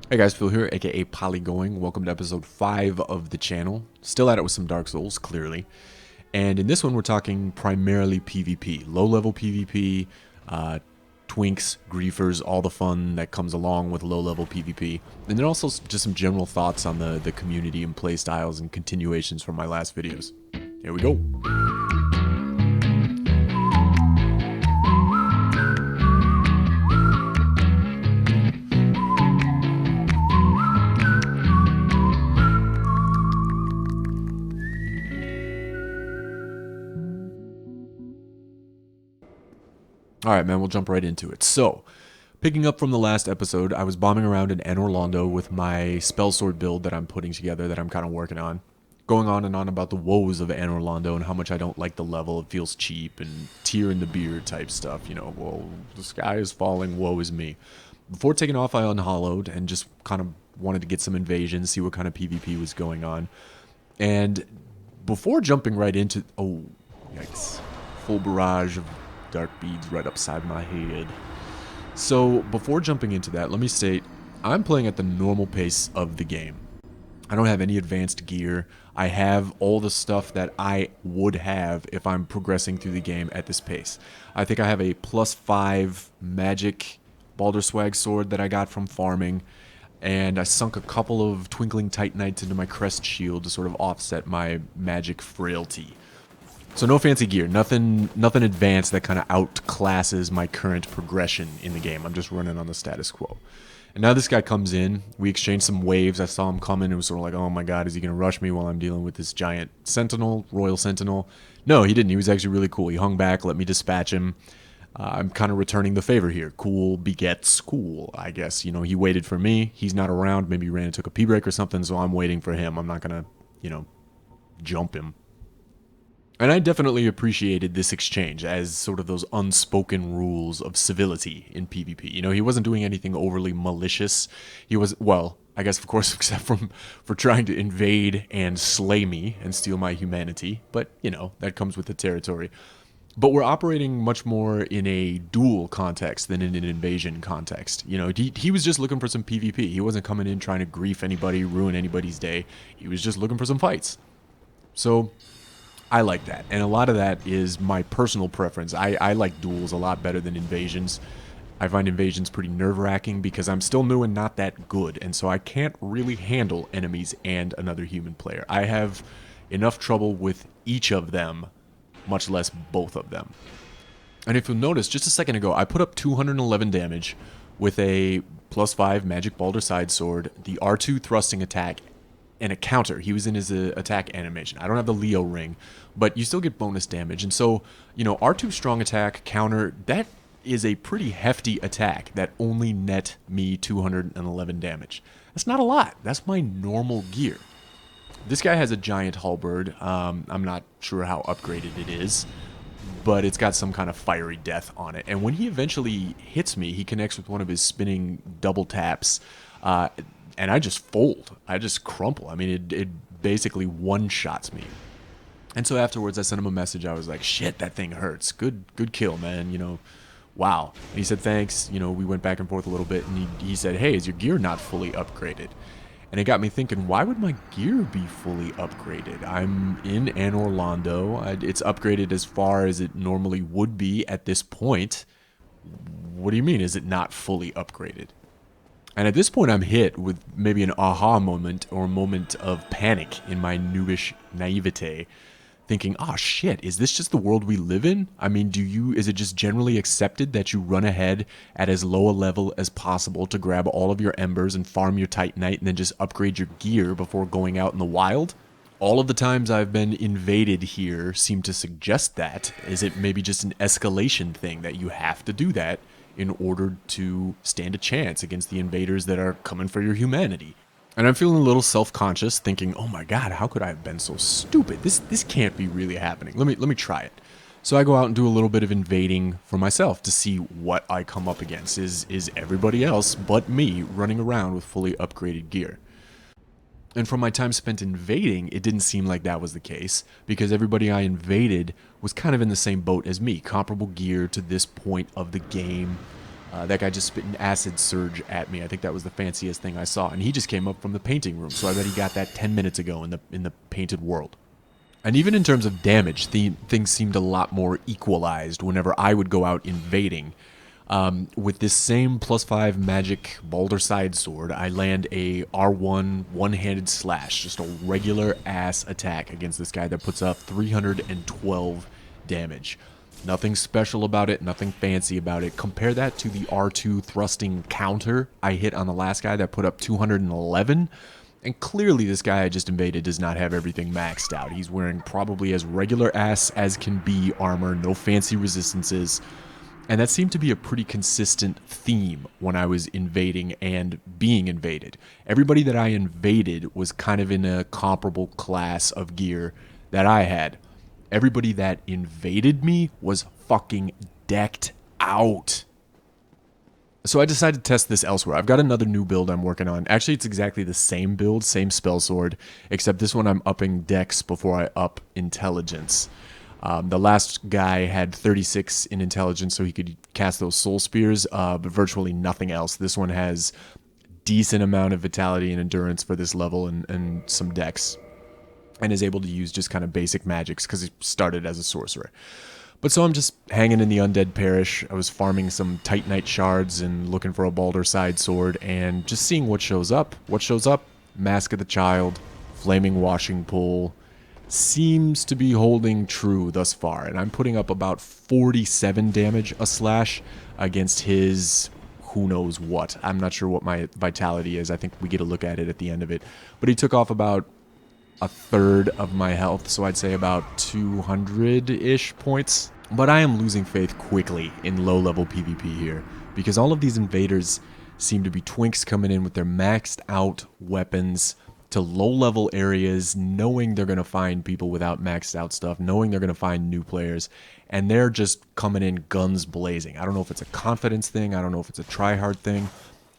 Hey guys, Phil here, aka Polygoing. Welcome to episode 5 of the channel. Still at it with some Dark Souls, clearly. And in this one, we're talking primarily PvP. Low-level PvP, twinks, griefers, all the fun that comes along with low-level PvP. And then also just some general thoughts on the community and playstyles and continuations from my last videos. Here we go. Alright, man, we'll jump right into it. So, picking up from the last episode, I was bombing around in Orlando with my spell sword build that I'm putting together, that I'm kind of working on. Going on and on about the woes of Orlando and how much I don't like the level, it feels cheap, and tear in the beard type stuff. You know, well, the sky is falling, woe is me. Before taking off, I unhollowed and just kind of wanted to get some invasion, see what kind of PvP was going on. And before jumping right into... Oh, yikes. Full barrage of dark beads right upside my head. So before jumping into that, let me state I'm playing at the normal pace of the game. I don't have any advanced gear. I have all the stuff that I would have if I'm progressing through the game at this pace. I think I have a +5 magic Balder Swag sword that I got from farming, and I sunk a couple of twinkling titanites into my crest shield to sort of offset my magic frailty. So no fancy gear, nothing advanced that kind of outclasses my current progression in the game. I'm just running on the status quo. And now this guy comes in, we exchange some waves, I saw him coming, and was sort of like, oh my god, is he going to rush me while I'm dealing with this giant sentinel, royal sentinel? No, he didn't, he was actually really cool. He hung back, let me dispatch him. I'm kind of returning the favor here. Cool begets cool, I guess. You know, he waited for me, he's not around, maybe he ran and took a pee break or something, so I'm waiting for him. I'm not going to, you know, jump him. And I definitely appreciated this exchange as sort of those unspoken rules of civility in PvP. You know, he wasn't doing anything overly malicious. He was, well, I guess of course except for trying to invade and slay me and steal my humanity. But, you know, that comes with the territory. But we're operating much more in a duel context than in an invasion context. You know, he was just looking for some PvP. He wasn't coming in trying to grief anybody, ruin anybody's day. He was just looking for some fights. So I like that, and a lot of that is my personal preference. I like duels a lot better than invasions. I find invasions pretty nerve-wracking because I'm still new and not that good, and so I can't really handle enemies and another human player. I have enough trouble with each of them, much less both of them. And if you'll notice, just a second ago, I put up 211 damage with a +5 magic Balder side sword, the R2 thrusting attack, and a counter. He was in his attack animation. I don't have the Leo ring, but you still get bonus damage. And so, you know, R2 strong attack, counter, that is a pretty hefty attack that only net me 211 damage. That's not a lot. That's my normal gear. This guy has a giant halberd. I'm not sure how upgraded it is, but it's got some kind of fiery death on it. And when he eventually hits me, he connects with one of his spinning double taps, and I just fold. I just crumple. I mean, it basically one-shots me. And so afterwards, I sent him a message. I was like, shit, that thing hurts. Good kill, man. You know, wow. And he said, thanks. You know, we went back and forth a little bit, and he said, hey, is your gear not fully upgraded? And it got me thinking, why would my gear be fully upgraded? I'm in Orlando. It's upgraded as far as it normally would be at this point. What do you mean, is it not fully upgraded? And at this point, I'm hit with maybe an aha moment or a moment of panic in my noobish naivete, thinking, oh shit, is this just the world we live in? I mean, is it just generally accepted that you run ahead at as low a level as possible to grab all of your embers and farm your titanite and then just upgrade your gear before going out in the wild? All of the times I've been invaded here seem to suggest that. Is it maybe just an escalation thing that you have to do that in order to stand a chance against the invaders that are coming for your humanity? And I'm feeling a little self-conscious, thinking, oh my god, how could I have been so stupid? This can't be really happening. Let me try it. So I go out and do a little bit of invading for myself to see what I come up against. Is everybody else but me running around with fully upgraded gear? And from my time spent invading, it didn't seem like that was the case, because everybody I invaded was kind of in the same boat as me, comparable gear to this point of the game. That guy just spit an acid surge at me. I think that was the fanciest thing I saw. And he just came up from the painting room, so I bet he got that 10 minutes ago in the painted world. And even in terms of damage, things seemed a lot more equalized whenever I would go out invading. With this same +5 magic Balder side sword, I land a R1 one-handed slash, just a regular ass attack against this guy that puts up 312 damage. Nothing special about it, nothing fancy about it. Compare that to the R2 thrusting counter I hit on the last guy that put up 211. And clearly this guy I just invaded does not have everything maxed out. He's wearing probably as regular ass as can be armor, no fancy resistances. And that seemed to be a pretty consistent theme when I was invading and being invaded. Everybody that I invaded was kind of in a comparable class of gear that I had. Everybody that invaded me was fucking decked out. So I decided to test this elsewhere. I've got another new build I'm working on. Actually, it's exactly the same build, same spell sword, except this one I'm upping dex before I up intelligence. The last guy had 36 in intelligence, so he could cast those soul spears, but virtually nothing else. This one has decent amount of vitality and endurance for this level and some dex, and is able to use just kind of basic magics because he started as a sorcerer. But so I'm just hanging in the Undead Parish. I was farming some Titanite shards and looking for a Balder side sword and just seeing what shows up. What shows up? Mask of the Child, Flaming Washing Pole. Seems to be holding true thus far. And I'm putting up about 47 damage a slash against his who knows what. I'm not sure what my vitality is. I think we get a look at it at the end of it. But he took off about a third of my health, so I'd say about 200-ish points. But I am losing faith quickly in low-level PvP here, because all of these invaders seem to be twinks coming in with their maxed out weapons to low-level areas, knowing they're going to find people without maxed out stuff, knowing they're going to find new players, and they're just coming in guns blazing. I don't know if it's a confidence thing, I don't know if it's a try-hard thing.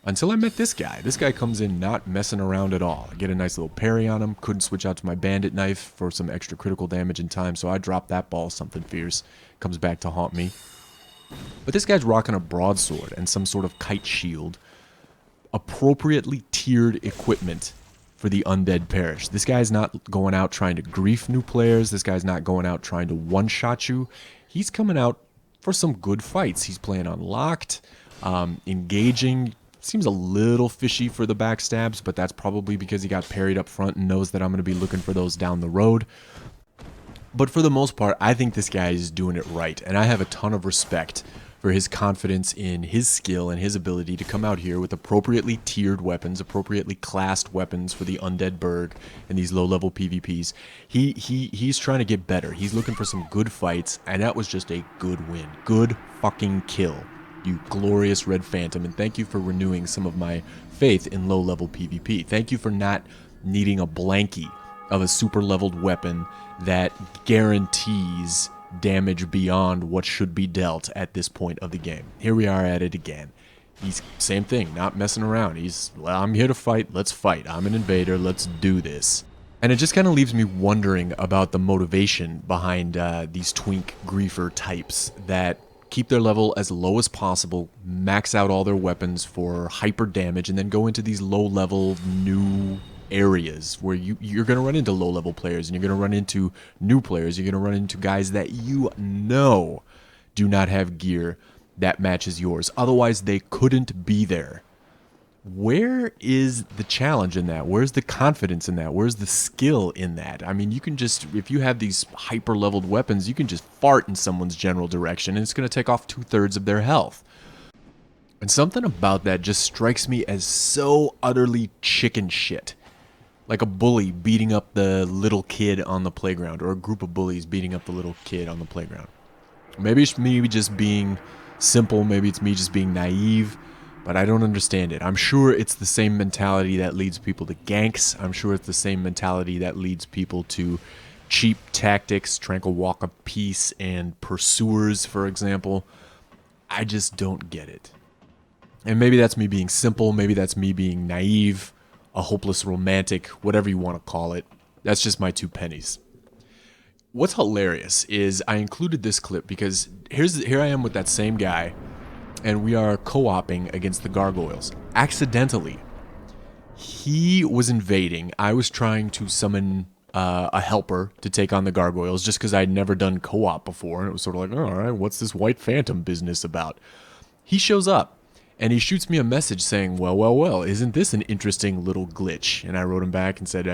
Until I met this guy. This guy comes in not messing around at all. I get a nice little parry on him. Couldn't switch out to my bandit knife for some extra critical damage in time, so I drop that ball something fierce. Comes back to haunt me. But this guy's rocking a broadsword and some sort of kite shield. Appropriately tiered equipment for the Undead Parish. This guy's not going out trying to grief new players. This guy's not going out trying to one-shot you. He's coming out for some good fights. He's playing unlocked, engaging. Seems a little fishy for the backstabs, but that's probably because he got parried up front and knows that I'm going to be looking for those down the road. But for the most part, I think this guy is doing it right, and I have a ton of respect for his confidence in his skill and his ability to come out here with appropriately tiered weapons, appropriately classed weapons for the Undead Burg and these low-level PvPs. He's trying to get better. He's looking for some good fights, and that was just a good win. Good fucking kill, you glorious Red Phantom, and thank you for renewing some of my faith in low-level PvP. Thank you for not needing a blankie of a super-leveled weapon that guarantees damage beyond what should be dealt at this point of the game. Here we are at it again. He's same thing, not messing around. He's, well, I'm here to fight, let's fight. I'm an invader, let's do this. And it just kind of leaves me wondering about the motivation behind these twink griefer types that keep their level as low as possible, max out all their weapons for hyper damage, and then go into these low-level new areas where you're going to run into low-level players, and you're going to run into new players. You're going to run into guys that you know do not have gear that matches yours. Otherwise, they couldn't be there. Where is the challenge in that? Where's the confidence in that? Where's the skill in that? I mean, you can just, if you have these hyper-leveled weapons, you can just fart in someone's general direction, and it's going to take off 2/3 of their health. And something about that just strikes me as so utterly chicken shit. Like a bully beating up the little kid on the playground, or a group of bullies beating up the little kid on the playground. Maybe it's me just being simple, maybe it's me just being naive, but I don't understand it. I'm sure it's the same mentality that leads people to ganks. I'm sure it's the same mentality that leads people to cheap tactics, Tranquil Walk of Peace, and Pursuers, for example. I just don't get it. And maybe that's me being simple, maybe that's me being naive, a hopeless romantic, whatever you want to call it. That's just my 2 pennies. What's hilarious is I included this clip because here I am with that same guy, and we are co-oping against the gargoyles. Accidentally. He was invading. I was trying to summon a helper to take on the gargoyles just because I'd never done co-op before. And it was sort of like, oh, all right, what's this white phantom business about? He shows up and he shoots me a message saying, well, isn't this an interesting little glitch? And I wrote him back and said,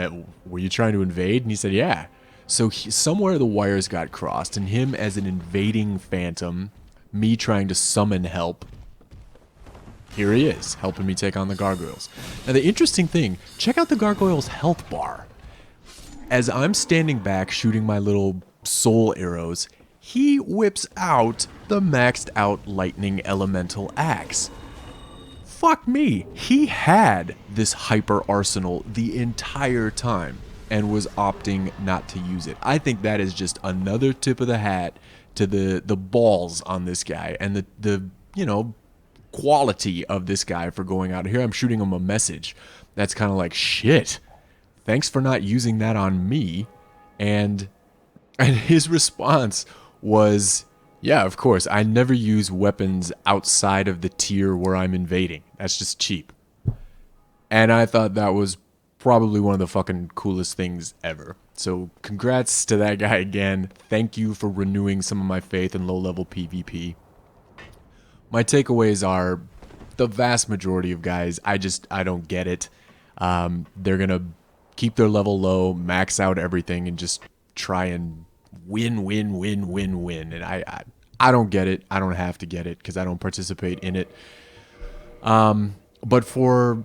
were you trying to invade? And he said, yeah. So somewhere the wires got crossed, and him as an invading phantom, me trying to summon help, here he is, helping me take on the gargoyles. Now the interesting thing, check out the gargoyles' health bar. As I'm standing back shooting my little soul arrows, he whips out the maxed out lightning elemental axe. Fuck me, he had this hyper arsenal the entire time and was opting not to use it. I think that is just another tip of the hat to the balls on this guy and the you know, quality of this guy for going out here. I'm shooting him a message that's kind of like, shit, thanks for not using that on me. And his response was, yeah, of course, I never use weapons outside of the tier where I'm invading. That's just cheap. And I thought that was probably one of the fucking coolest things ever. So congrats to that guy again. Thank you for renewing some of my faith in low-level PvP. My takeaways are the vast majority of guys, I don't get it. They're going to keep their level low, max out everything, and just try and win. And I don't get it. I don't have to get it because I don't participate in it. But for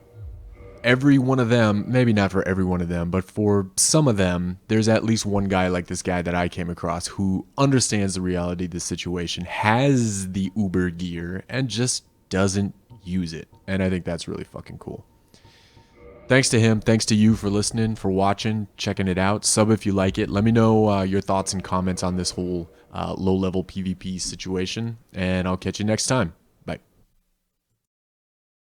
every one of them, maybe not for every one of them, but for some of them, there's at least one guy like this guy that I came across who understands the reality of the situation, has the Uber gear, and just doesn't use it. And I think that's really fucking cool. Thanks to him. Thanks to you for listening, for watching, checking it out. Sub if you like it. Let me know your thoughts and comments on this whole low-level PvP situation, and I'll catch you next time.